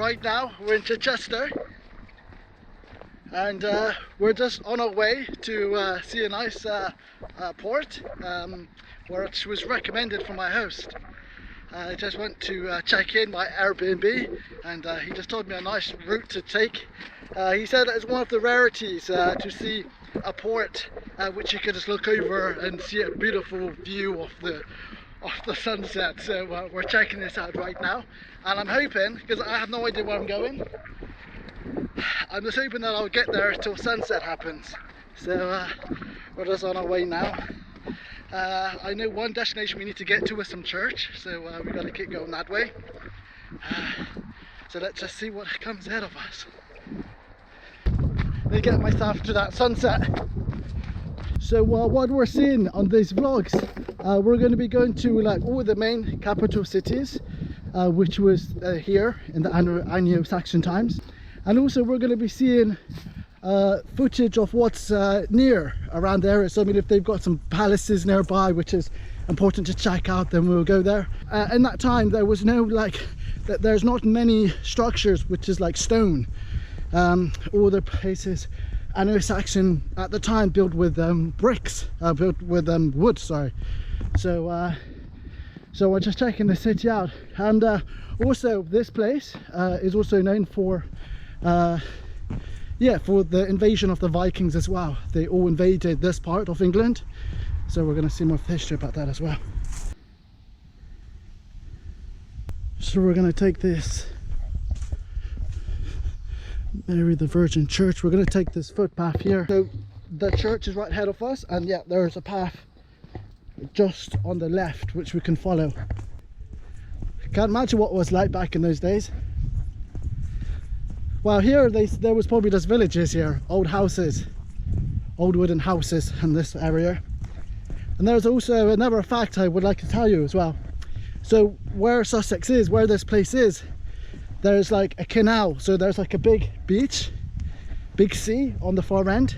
right now we're in Chichester, and we're just on our way to see a nice port, which was recommended from my host. I just went to check in my Airbnb, and he just told me a nice route to take. He said it's one of the rarities to see a port which you can just look over and see a beautiful view of the sunset. So we're checking this out right now, and I'm hoping, because I have no idea where I'm going, I'm just hoping that I'll get there till sunset happens. So we're just on our way now. I know one destination we need to get to is some church, so we've got to keep going that way. So let's just see what comes ahead of us. Let me get myself to that sunset. So what we're seeing on these vlogs, we're going to be going to like all the main capital cities, which was here in the Anglo-Saxon times, and also we're going to be seeing footage of what's near around the area. So I mean, if they've got some palaces nearby which is important to check out, then we'll go there. In that time there was no there's not many structures which is like stone. All the places Anglo-Saxon at the time built with bricks, built with wood, sorry. So we're just checking the city out, and also this place is also known for for the invasion of the Vikings as well. They all invaded this part of England, so we're going to see more history about that as well. So we're going to take this Mary the Virgin Church. We're going to take this footpath here. So the church is right ahead of us, and yeah, there's a path just on the left which we can follow. I can't imagine what it was like back in those days. Well, here there was probably just villages here, old houses, old wooden houses in this area. And there's also another fact I would like to tell you as well. So where Sussex is, where this place is, there's like a canal. So there's like a big beach, big sea on the far end,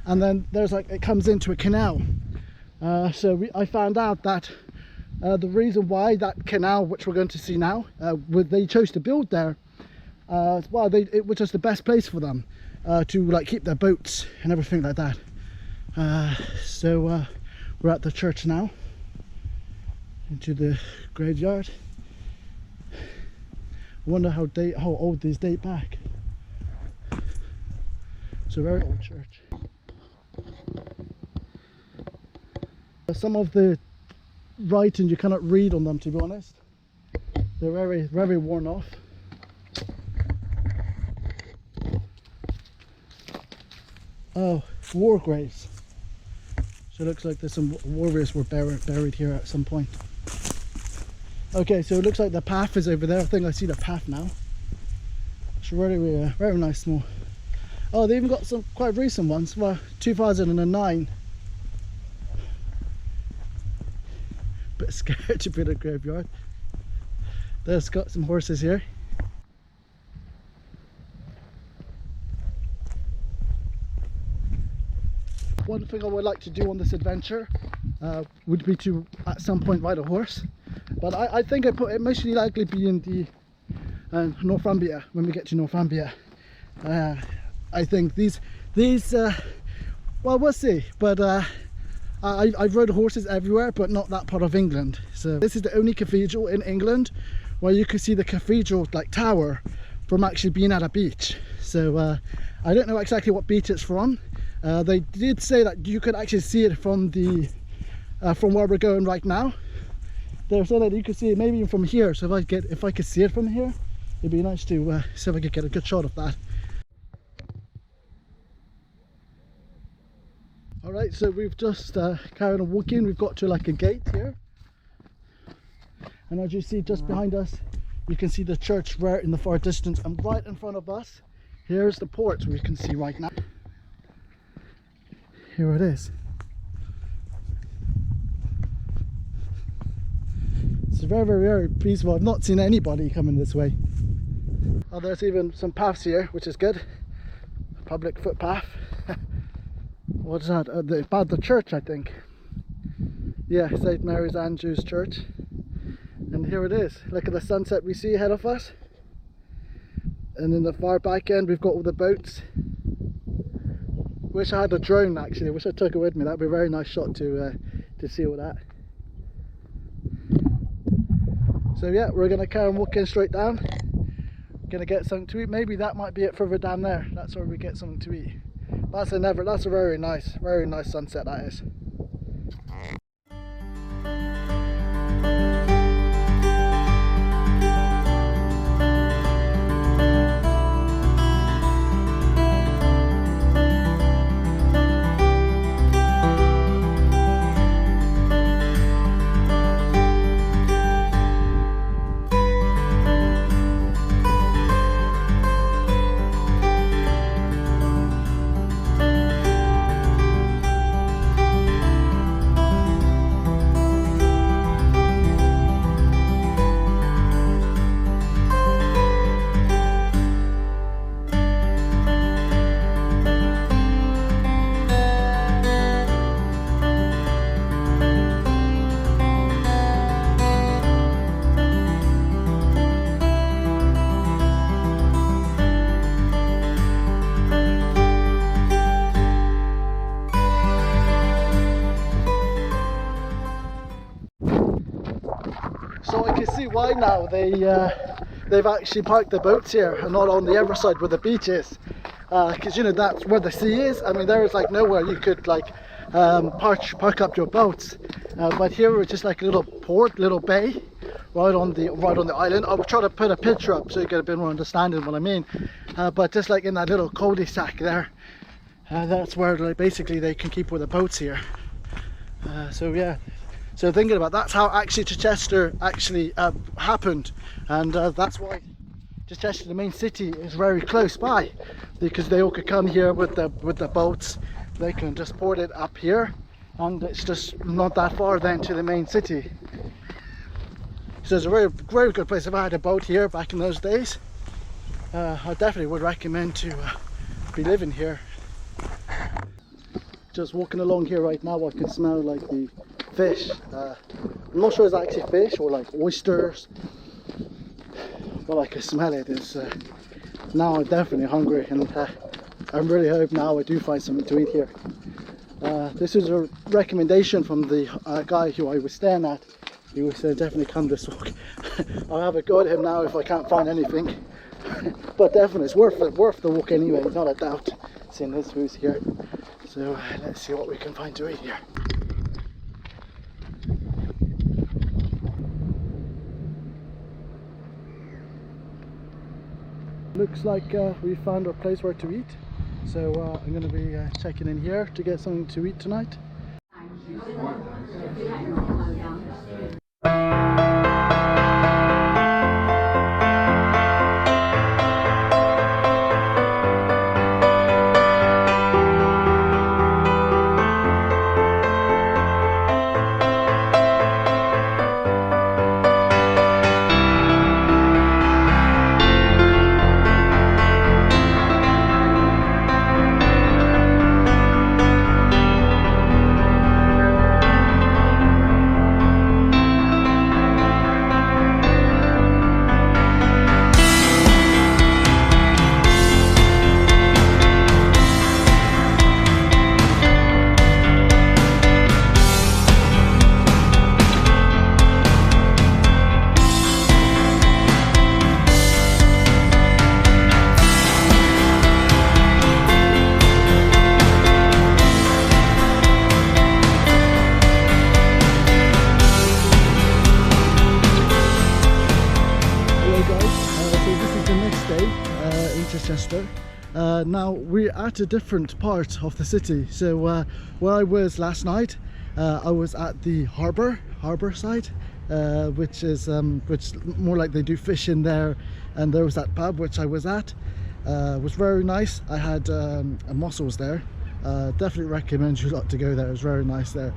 and then there's like, it comes into a canal. I found out that the reason why that canal, which we're going to see now, they chose to build there, it was just the best place for them to like keep their boats and everything like that. We're at the church now, into the graveyard. I wonder how old these date back. It's a very old church. Some of the writing you cannot read on them, to be honest. They're very, very worn off. Oh, war graves. So it looks like there's some warriors were buried here at some point. Okay, so it looks like the path is over there. I think I see the path now. It's really very nice small. Oh, they even got some quite recent ones. Well, 2009. Bit scared to be in a graveyard. There's got some horses here. One thing I would like to do on this adventure would be to at some point ride a horse, but I think it mostly likely be in the Northumbria, when we get to Northumbria. I think these well, we'll see, but I've rode horses everywhere, but not that part of England. So this is the only cathedral in England where you can see the cathedral like tower from actually being at a beach. So I don't know exactly what beach it's from. They did say that you could actually see it from the from where we're going right now. They said that you could see it maybe even from here. So if I could see it from here, it'd be nice to see if I could get a good shot of that. All right, so we've just carried on walking. We've got to like a gate here, and as you see just behind us, you can see the church right in the far distance, and right in front of us, here's the port we can see right now. Here it is. It's very, very, very peaceful. I've not seen anybody coming this way. Oh, there's even some paths here, which is good. Public footpath. What's that? About the church, I think. Yeah, St. Mary's Andrew's Church. And here it is. Look at the sunset we see ahead of us. And in the far back end we've got all the boats. Wish I had a drone actually, wish I took it with me. That'd be a very nice shot to see all that. So yeah, we're going to carry on walking straight down. Gonna get something to eat. Maybe that might be it further down there. That's where we get something to eat. That's a very nice sunset that is. So I can see why now they've actually parked the boats here and not on the other side where the beach is, because you know that's where the sea is. I mean, there is like nowhere you could like park up your boats, but here it's just like a little port, little bay right on the island. I'll try to put a picture up so you get a bit more understanding what I mean, but just like in that little cul-de-sac there, that's where like basically they can keep all the boats here. So yeah. So thinking about that's how actually Chichester actually happened, and that's why Chichester, the main city, is very close by, because they all could come here with the boats. They can just port it up here, and it's just not that far then to the main city. So it's a very good place. If I had a boat here back in those days, I definitely would recommend to be living here. Just walking along here right now, I can smell like the fish. I'm not sure it's actually fish or like oysters, but I can smell it. It's now I'm definitely hungry, and I really hope now I do find something to eat here. This is a recommendation from the guy who I was staying at. He was saying definitely come this walk. I'll have a go at him now if I can't find anything, but definitely it's worth the walk anyway, not a doubt, seeing this who's here. So let's see what we can find to eat here. Looks like we found our place where to eat, so I'm going to be checking in here to get something to eat tonight. Chichester. Now we're at a different part of the city. So where I was last night, I was at the harbour side, which is more like they do fish in there, and there was that pub which I was at. Was very nice. I had mussels there. Definitely recommend you lot to go there. It was very nice there.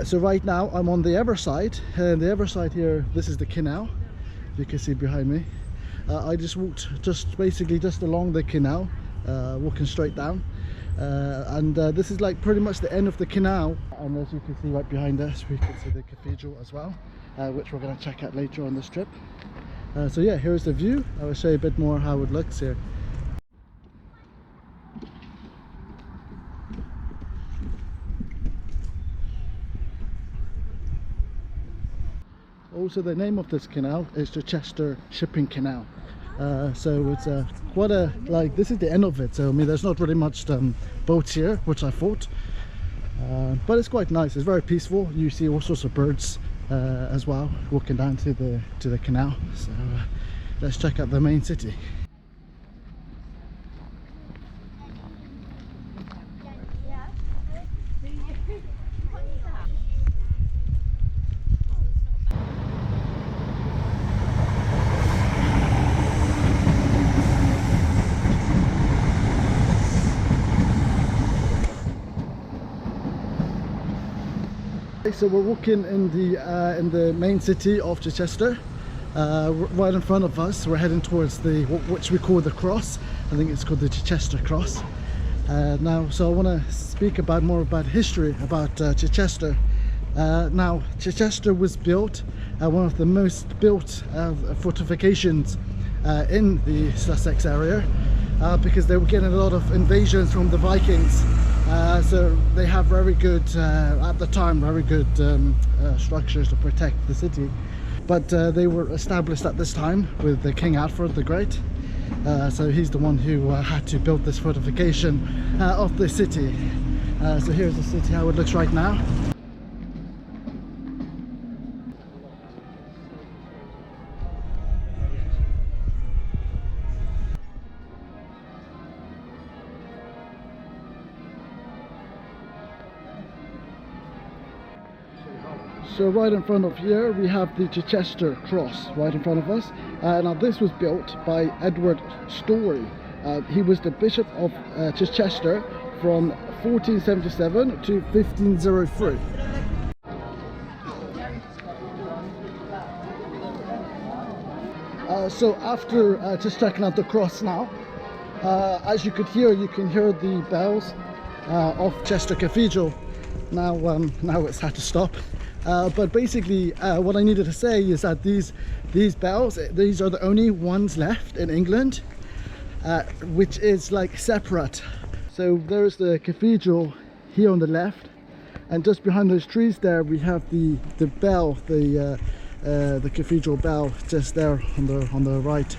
So right now I'm on the other side, and the other side here, this is the canal you can see behind me. I just walked basically just along the canal, walking straight down, and this is like pretty much the end of the canal, and as you can see right behind us we can see the cathedral as well, which we're going to check out later on this trip. So yeah, here's the view. I will show you a bit more how it looks here. Also, the name of this canal is the Chichester Shipping Canal. So it's quite a, like, this is the end of it, so I mean there's not really much boats here, which I thought, but it's quite nice. It's very peaceful. You see all sorts of birds as well walking down to the canal. So let's check out the main city. So we're walking in the main city of Chichester. Right in front of us, we're heading towards which we call the cross. I think it's called the Chichester Cross. Now, so I want to speak more about history about Chichester. Now, Chichester was built, one of the most built fortifications in the Sussex area, because they were getting a lot of invasions from the Vikings. So they have very good, at the time, very good structures to protect the city. But they were established at this time with the King Alfred the Great. So he's the one who had to build this fortification of the city. So here's the city, how it looks right now. So right in front of here we have the Chichester Cross right in front of us. Now this was built by Edward Story. He was the Bishop of Chichester from 1477 to 1503. So after just checking out the cross now, as you can hear the bells of Chester Cathedral. Now it's had to stop. But basically what I needed to say is that these bells, these are the only ones left in England which is like separate. So there's the cathedral here on the left, and just behind those trees there we have the bell, the cathedral bell just there on the right.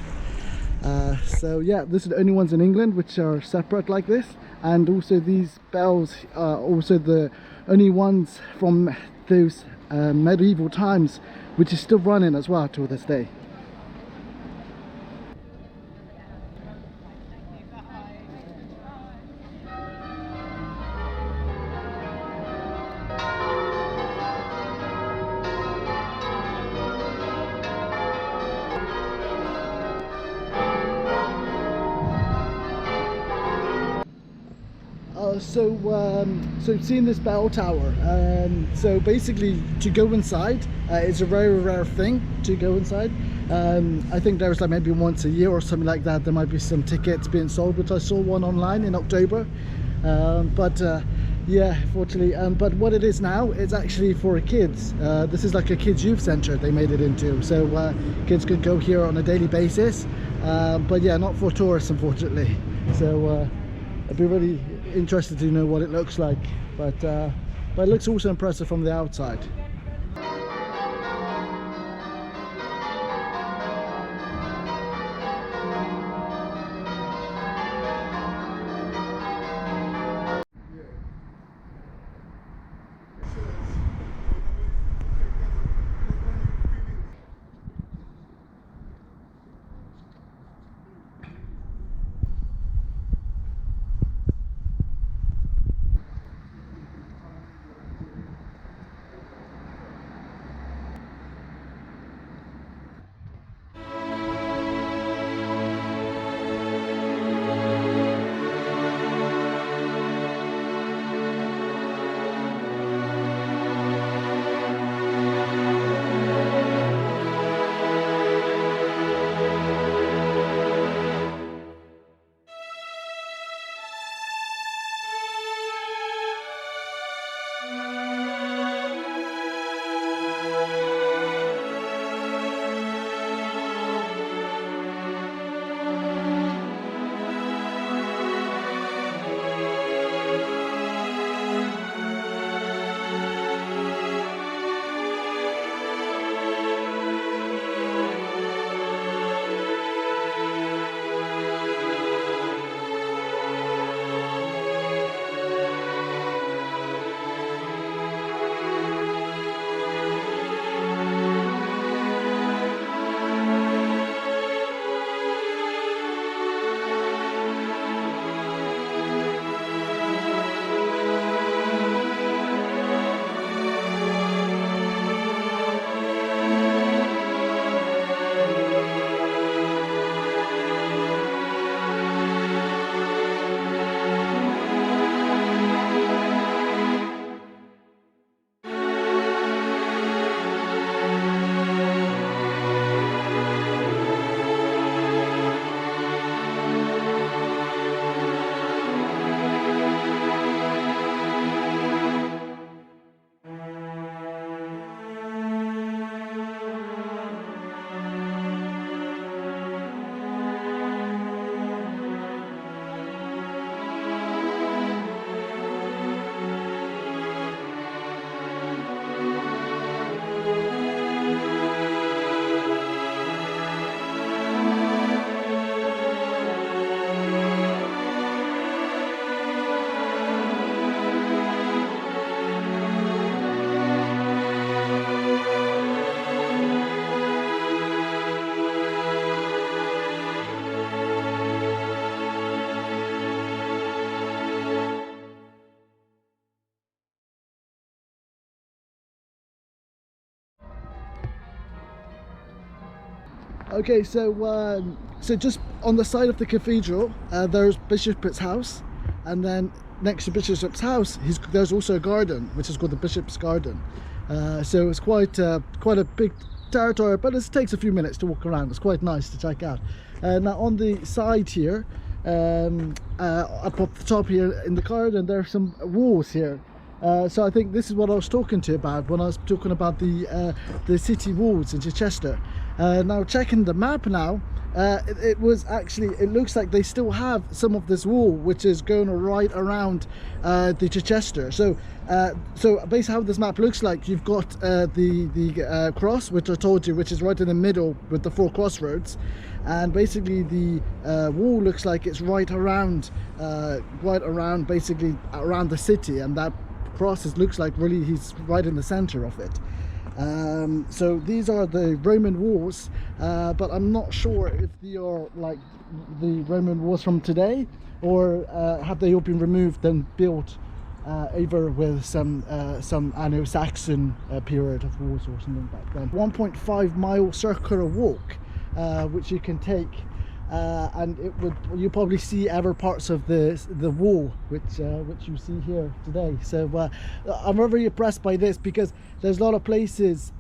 So yeah, this is the only ones in England which are separate like this, and also these bells are also the only ones from those medieval times which is still running as well to this day. So seeing this bell tower, so basically to go inside, it's a very rare thing to go inside. I think there's like maybe once a year or something like that, there might be some tickets being sold, which I saw one online in October. Yeah, fortunately, but what it is now, it's actually for kids. This is like a kids youth center they made it into, so kids could go here on a daily basis, but yeah, not for tourists unfortunately. So I'd be really interested to know what it looks like, but it looks also impressive from the outside. Okay, so just on the side of the cathedral, there's Bishop's house, and then next to Bishop's house, there's also a garden, which is called the Bishop's Garden. So it's quite a big territory, but it takes a few minutes to walk around. It's quite nice to check out. Now on the side here, up at the top here in the garden, there are some walls here. So I think this is what I was talking to you about when I was talking about the city walls in Chichester. Now checking the map now, it looks like they still have some of this wall which is going right around the Chichester. So basically how this map looks like, you've got the cross, which I told you, which is right in the middle with the 4 crossroads, and basically the wall looks like it's right around basically around the city, and that cross looks like really he's right in the center of it. So these are the Roman walls, but I'm not sure if they are like the Roman walls from today, or have they all been removed and built either with some Anglo-Saxon period of walls or something back then. 1.5 mile circular walk, which you can take, and you probably see other parts of the wall which you see here today. So I'm very impressed by this, because there's a lot of places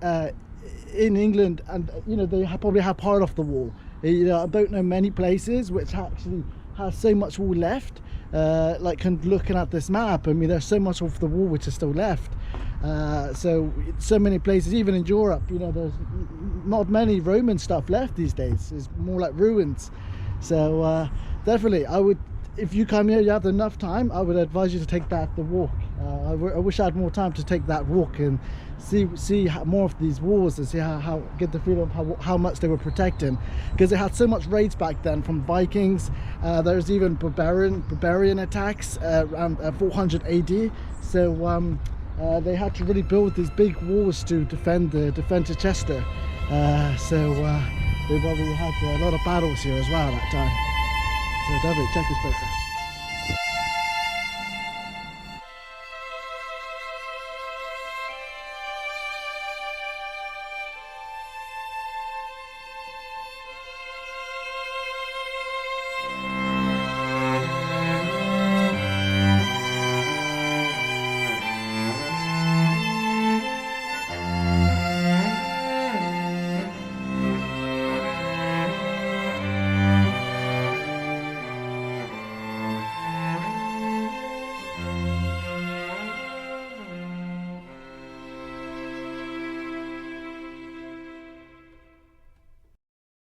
in England, and they probably have part of the wall. I don't know many places which actually has so much wall left. Like looking at this map, I mean, there's so much of the wall which is still left. So many places, even in Europe, there's not many Roman stuff left these days. It's more like ruins. So definitely, if you come here, you have enough time, I would advise you to take the walk. I wish I had more time to take that walk and see more of these walls, and see how get the feeling of how much they were protecting, because they had so much raids back then from Vikings. There's even barbarian attacks around 400 AD. So they had to really build these big walls to defend Chichester. They probably had a lot of battles here as well at that time. So definitely check this place out.